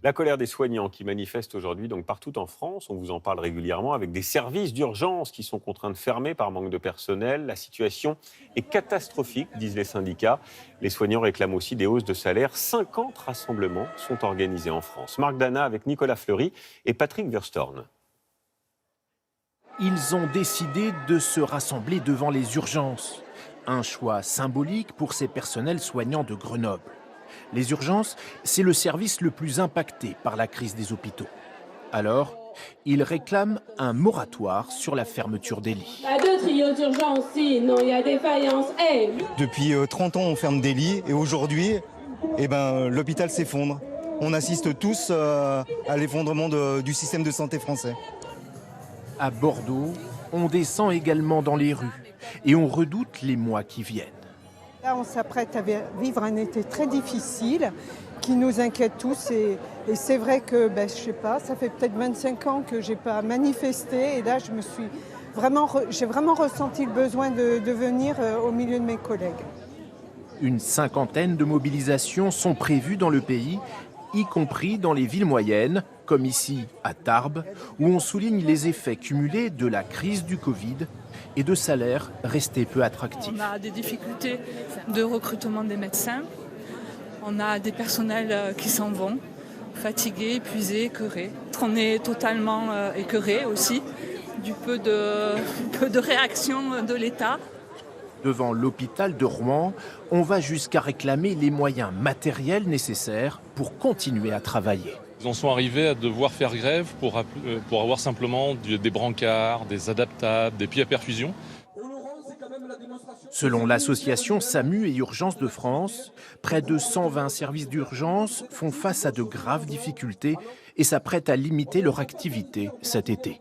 La colère des soignants qui manifestent aujourd'hui donc partout en France, on vous en parle régulièrement, avec des services d'urgence qui sont contraints de fermer par manque de personnel. La situation est catastrophique, disent les syndicats. Les soignants réclament aussi des hausses de salaire. 50 rassemblements sont organisés en France. Marc Dana avec Nicolas Fleury et Patrick Verstorn. Ils ont décidé de se rassembler devant les urgences. Un choix symbolique pour ces personnels soignants de Grenoble. Les urgences, c'est le service le plus impacté par la crise des hôpitaux. Alors, ils réclament un moratoire sur la fermeture des lits. À 2 trios d'urgence, sinon il y a défaillance. Depuis 30 ans, on ferme des lits et aujourd'hui, l'hôpital s'effondre. On assiste tous à l'effondrement du système de santé français. À Bordeaux, on descend également dans les rues et on redoute les mois qui viennent. Là, on s'apprête à vivre un été très difficile qui nous inquiète tous et c'est vrai que, je sais pas, ça fait peut-être 25 ans que j'ai pas manifesté et là, j'ai vraiment ressenti le besoin de venir au milieu de mes collègues. Une cinquantaine de mobilisations sont prévues dans le pays, y compris dans les villes moyennes, comme ici à Tarbes, où on souligne les effets cumulés de la crise du Covid et de salaires restés peu attractifs. On a des difficultés de recrutement des médecins, on a des personnels qui s'en vont, fatigués, épuisés, écœurés. On est totalement écœurés aussi du peu de réaction de l'État. Devant l'hôpital de Rouen, on va jusqu'à réclamer les moyens matériels nécessaires pour continuer à travailler. Ils en sont arrivés à devoir faire grève pour avoir simplement des brancards, des adaptables, des pieds à perfusion. Selon l'association SAMU et Urgences de France, près de 120 services d'urgence font face à de graves difficultés et s'apprêtent à limiter leur activité cet été.